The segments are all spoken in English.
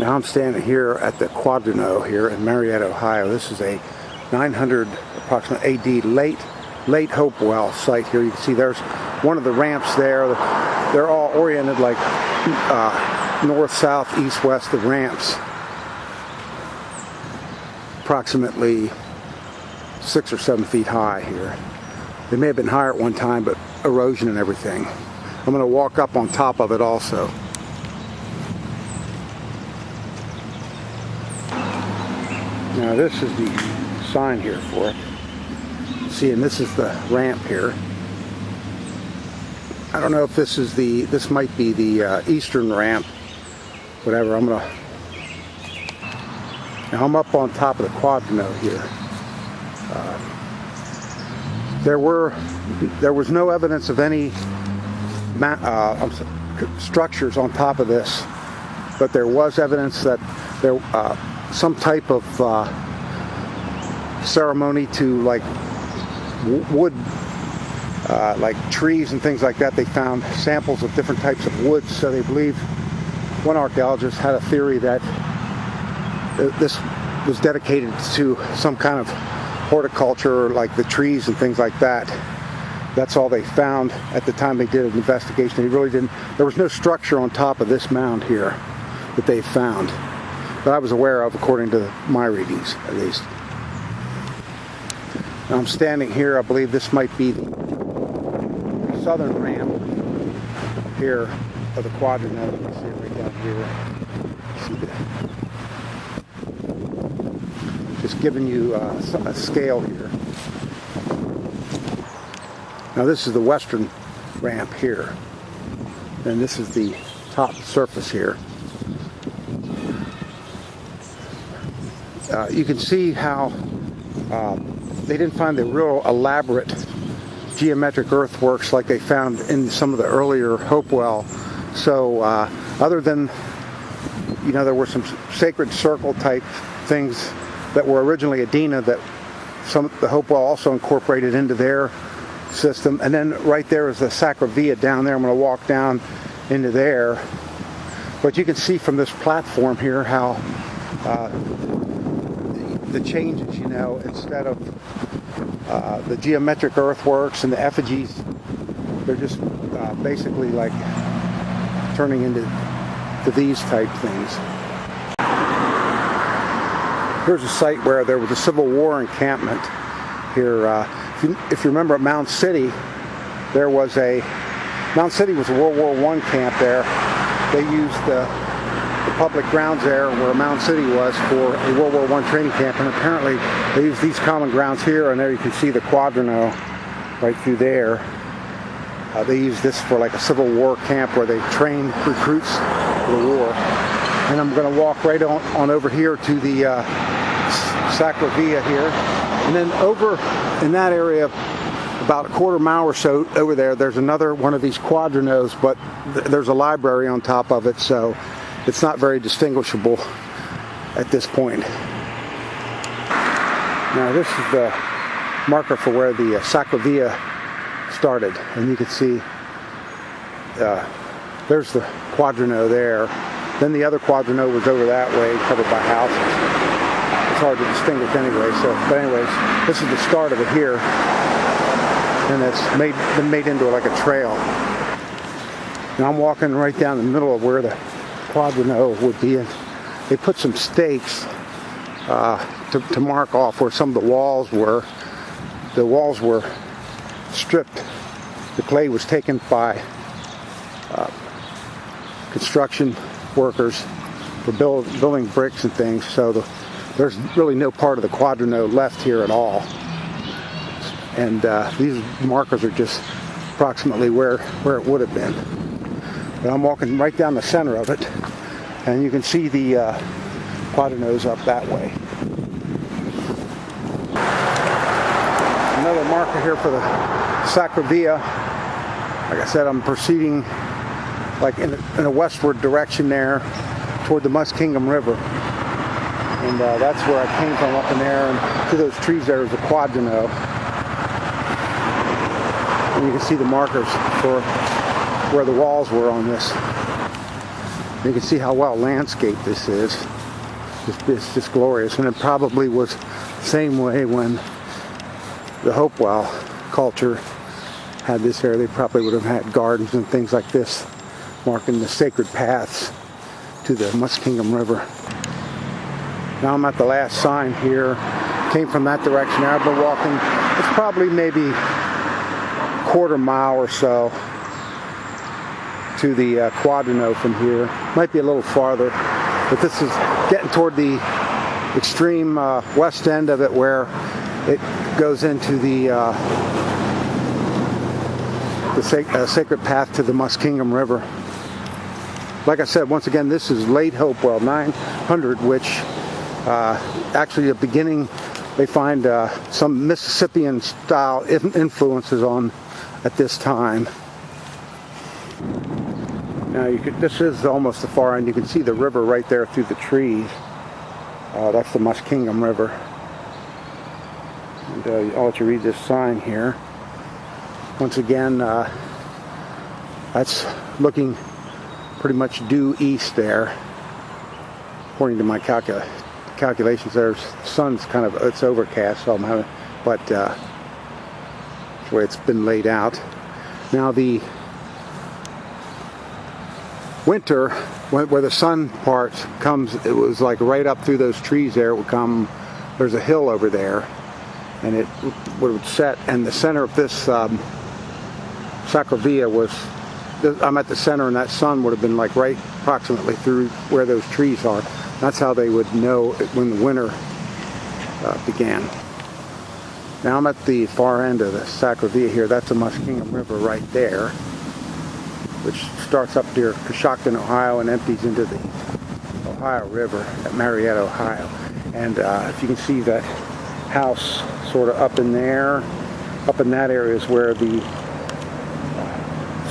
Now I'm standing here at the Quadramound here in Marietta, Ohio. This is a 900 approximate AD late Hopewell site here. You can see there's one of the ramps there. They're all oriented like north, south, east, west. The ramps approximately 6 or 7 feet high here. They may have been higher at one time, but erosion and everything. I'm going to walk up on top of it also. Now this is the sign here for it. See, and this is the ramp here. I don't know if this might be the eastern ramp. Whatever, now I'm up on top of the Quadramound here. There was no evidence of any structures on top of this, but there was evidence that there some type of ceremony to like wood, like trees and things like that. They found samples of different types of wood, so they believe, one archaeologist had a theory that this was dedicated to some kind of horticulture, like the trees and things like that. That's all they found at the time they did an investigation. They really didn't, there was no structure on top of this mound here that they found, that I was aware of according to my readings at least. Now I'm standing here, I believe this might be the southern ramp here of the Quadramound. You can see it right down here. See just giving you a scale here. Now this is the western ramp here, and this is the top surface here. You can see how they didn't find the real elaborate geometric earthworks like they found in some of the earlier Hopewell. So other than, there were some sacred circle type things that were originally Adena that the Hopewell also incorporated into their system. And then right there is the site-Marietta down there. I'm going to walk down into there. But you can see from this platform here how the changes, instead of the geometric earthworks and the effigies, they're just basically like turning into these type things. Here's a site where there was a Civil War encampment here. If you remember at Mound City, Mound City was a World War I camp there. They used the public grounds there where Mound City was for a World War I training camp, and apparently they used these common grounds here, and there you can see the Quadramound right through there. They used this for like a Civil War camp where they trained recruits for the war. And I'm going to walk right on over here to the site-Marietta here. And then over in that area, about a quarter mile or so over there, there's another one of these Quadramounds, but there's a library on top of it, so it's not very distinguishable at this point. Now this is the marker for where the site-Marietta started, and you can see there's the Quadramound there. Then the other Quadramound was over that way, covered by houses. It's hard to distinguish anyway. But anyways, this is the start of it here, and it's been made into like a trail. Now I'm walking right down the middle of where the Quadramound would be, and they put some stakes to mark off where some of the walls were. The walls were stripped. The clay was taken by construction workers for building bricks and things, so there's really no part of the Quadramound left here at all. And these markers are just approximately where it would have been. But I'm walking right down the center of it, and you can see the Quadramounds up that way. Another marker here for the site-Marietta. Like I said, I'm proceeding like in a westward direction there toward the Muskingum River. And that's where I came from, up in there. And to those trees there is a Quadramound. And you can see the markers for where the walls were on this. You can see how well landscaped this is. It's just glorious, and it probably was the same way when the Hopewell culture had this area. They probably would have had gardens and things like this, marking the sacred paths to the Muskingum River. Now I'm at the last sign here. Came from that direction. I've been walking. It's probably maybe a quarter mile or so to the Quadramound from here. Might be a little farther, but this is getting toward the extreme west end of it, where it goes into the sacred path to the Muskingum River. Like I said, once again, this is late Hopewell 900, which actually at the beginning they find some Mississippian style influences on at this time. Now this is almost the far end. You can see the river right there through the trees. That's the Muskingum River. And I'll let you read this sign here. Once again, that's looking pretty much due east there. According to my calculations, the sun's kind of, it's overcast, so I'm having, but that's the way it's been laid out. Now the winter, where the sun part comes, it was like right up through those trees there. It would come, there's a hill over there, and it would set, and the center of this Sacravia was, I'm at the center, and that sun would have been like right approximately through where those trees are. That's how they would know when the winter began. Now I'm at the far end of the Sacravia here. That's the Muskingum River right there, which starts up near Coshocton, Ohio, and empties into the Ohio River at Marietta, Ohio. And if you can see that house sort of up in there, up in that area is where the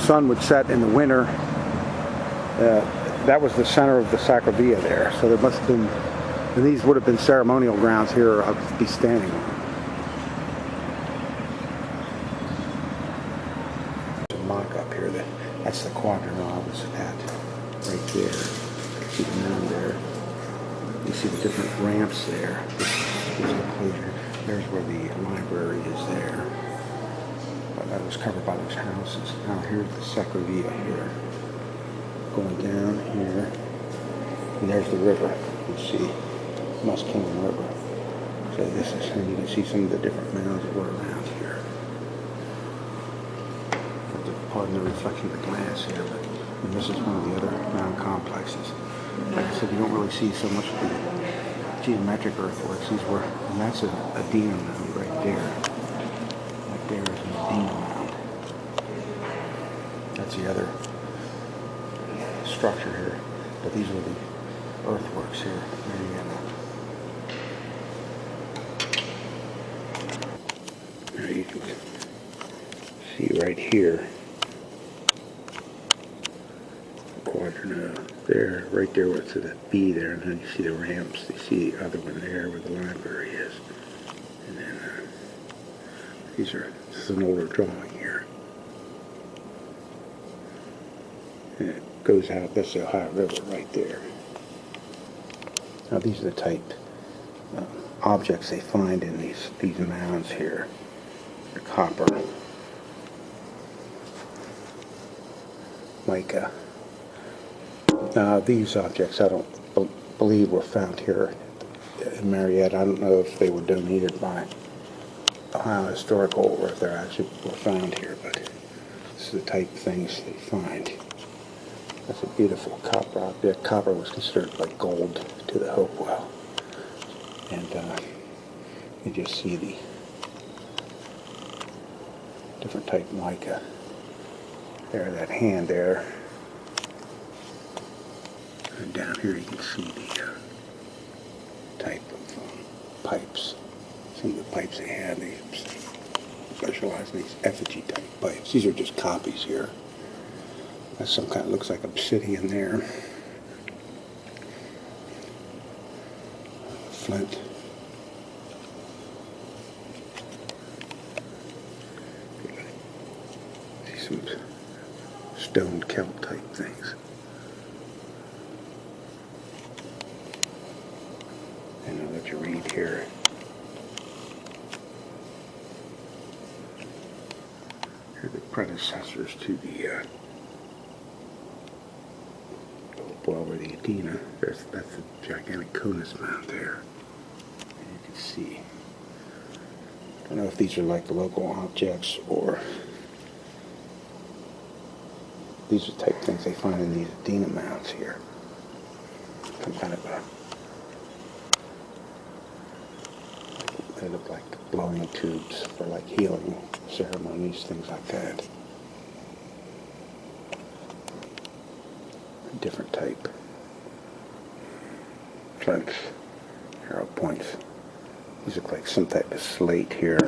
sun would set in the winter. That was the center of the Sacravia there. So there must have been, and these would have been ceremonial grounds here I'd be standing on. There's a mock up here. That's the Quadramound was at right there. See the mound there. You see the different ramps there. This is the closure. There's where the library is there. But that was covered by those houses. Now here's the Sacravia here. Going down here. And there's the river. You see Muskingum River. So this is, and you can see some of the different mounds that were around here. Pardon the reflection of the glass here, but and this is one of the other mound complexes. Like I said, you don't really see so much of the geometric earthworks. These were, and that's a Adena mound right there. Right there is an Adena mound. That's the other structure here, but these are the earthworks here. There you can see right here. Quadrant there, right there where it's a B there, and then you see the ramps. You see the other one there where the library is. And then this is an older drawing here. And it goes out, that's the Ohio River right there. Now these are the type objects they find in these mounds here. The copper, mica. These objects I don't believe were found here in Marietta. I don't know if they were donated by Ohio Historical or if they actually were found here, but this is the type of things they find. That's a beautiful copper object. Copper was considered like gold to the Hopewell. And you just see the different type mica. There, that hand there. And down here you can see the type of pipes. Some of the pipes they had, they specialize in these effigy type pipes. These are just copies here. That's some kind of, looks like obsidian there. Flint. See some stone Celt type things. And I'll let you read here. Here are the predecessors to the Hopewell or the Adena. That's the gigantic conus mound there. And you can see. I don't know if these are like the local objects or these are the type of things they find in these Adena mounds here. Some kind of they look like blowing tubes for like healing ceremonies, things like that. A different type. Flints, arrow points. These look like some type of slate here.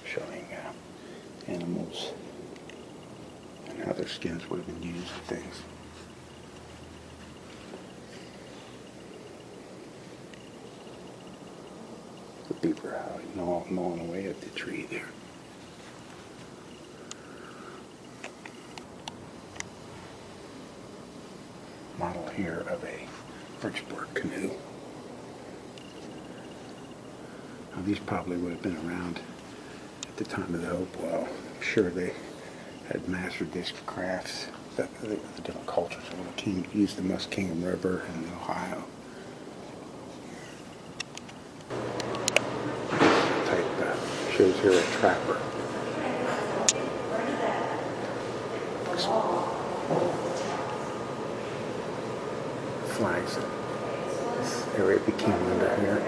Showing animals and how their skins would have been used and things. The beaver gnawing away at the tree there. Model here of a birchbark canoe. Now these probably would have been around at the time of the Hopewell. I'm sure they had mastered these crafts. The different cultures used the Muskingum River and the Ohio. This type shows here a trapper. Flags that this area became under here.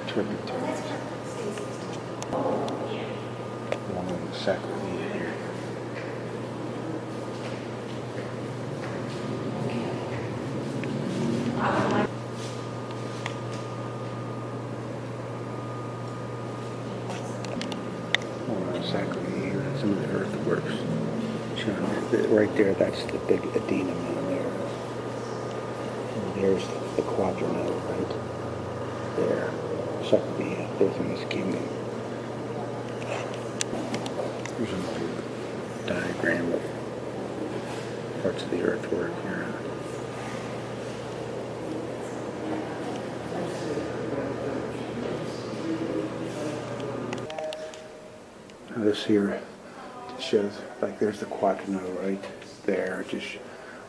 Tributaries along the Sacramento here. Along the Sacramento here, and some of the earthworks. Right there, that's the big Adena mound there. And there's the Quadramound right there. Site-Marietta, there's in this kingdom. Here's another diagram of parts of the earthwork here. Now this here shows, like there's the Quadramound right there, just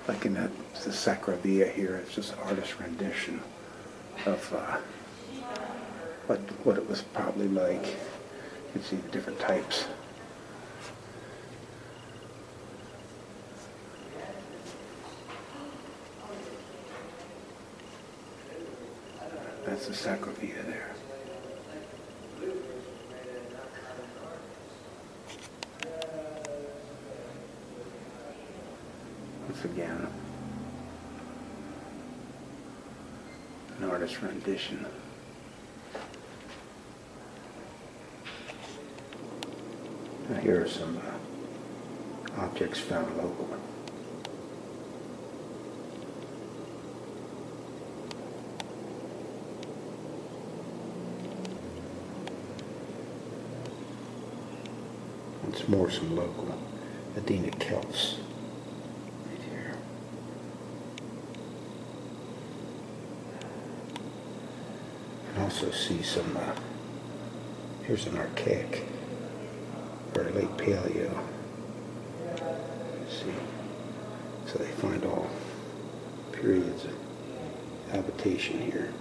like in that, the Sacravia here, it's just artist rendition of what it was probably like. You can see the different types. That's the Sacravia there. Once again, an artist's rendition. Now here are some objects found locally. Once more, some local Adena celts right here. You can also see some, here's an archaic or late paleo. See, so they find all periods of habitation here.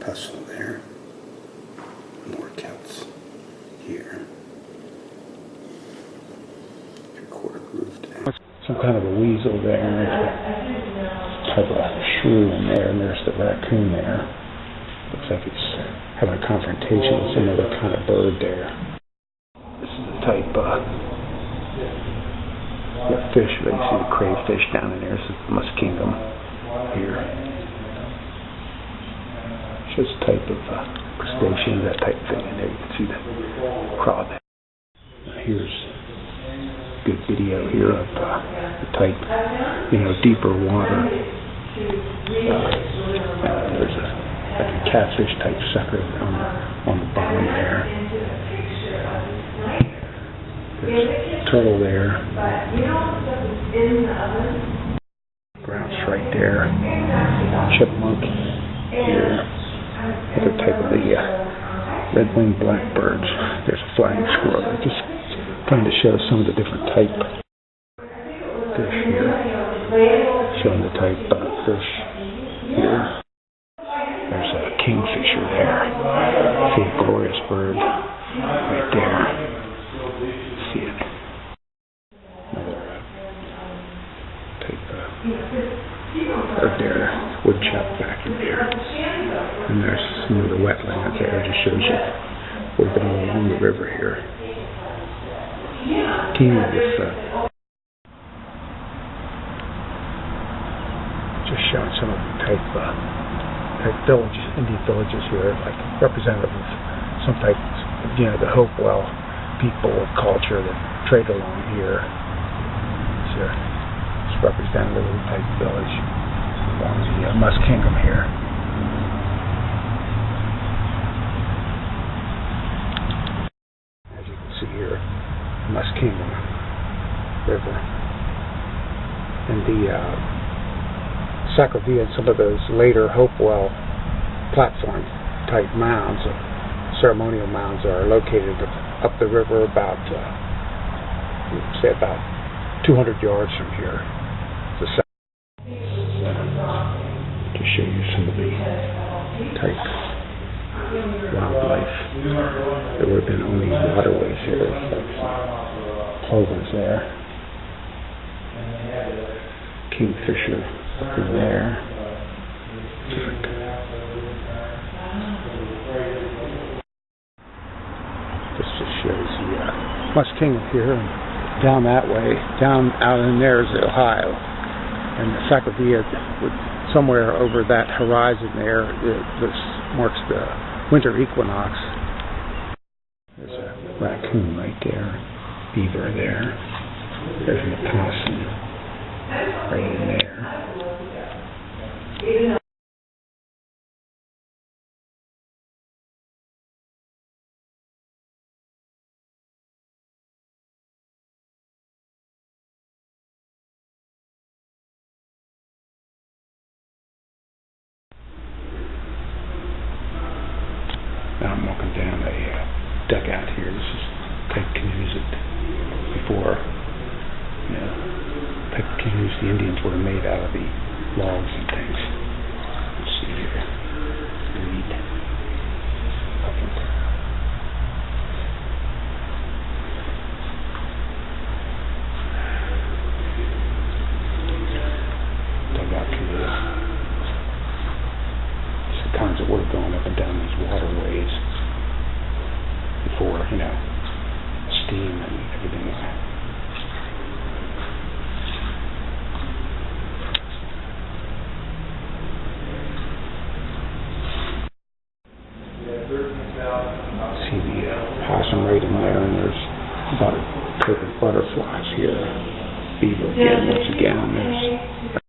hustle there. More celts here. 3/4 groove down. Some kind of a weasel there. Type of shrew in there, and there's the raccoon there. Looks like it's having a confrontation with some other kind of bird there. This is the type fish, but you see the crayfish down in there. This is the muskingum here. Shows a type of crustacean, that type of thing in there. You can see the craw there. Here's a good video here of the type, deeper water. There's a catfish type sucker on the bottom there. There's a turtle there. Grouse right there. Chipmunk here. Other type of the red-winged blackbirds. There's a flying squirrel. Just trying to show some of the different type fish here. Showing the type fish here. There's a kingfisher there. See a glorious bird right there. See it. Another type bird there. Woodchuck back in there. And there's some of the wetlands there. It just shows you we've been all along the river here. Teaming with just showing some of the type villages, Indian villages here, like representative of some type, the Hopewell people of culture that trade along here. It's representative of the type village along the Muskingum here. As you can see here, Muskingum River. And the Sacravia and some of those later Hopewell platform type mounds, ceremonial mounds, are located up the river about 200 yards from here. To show you some of the type wildlife. There would have been only waterways here, like plovers there. Kingfisher up in there. This just shows the Muskingum here, and down that way, down out in there is the Ohio, and the Sacravia somewhere over that horizon there. This marks the winter equinox. There's a raccoon right there, beaver there. There's an opossum right in there. Now I'm walking down a dugout here. This is type canoes that before, type canoes the Indians would have made out of the logs and things. Let's see here. Reed. Dugout canoes. Kinds of work going up and down these waterways before, steam and everything like that. See the possum right in there, and there's about a group of butterflies here. Beaver again, once again. There's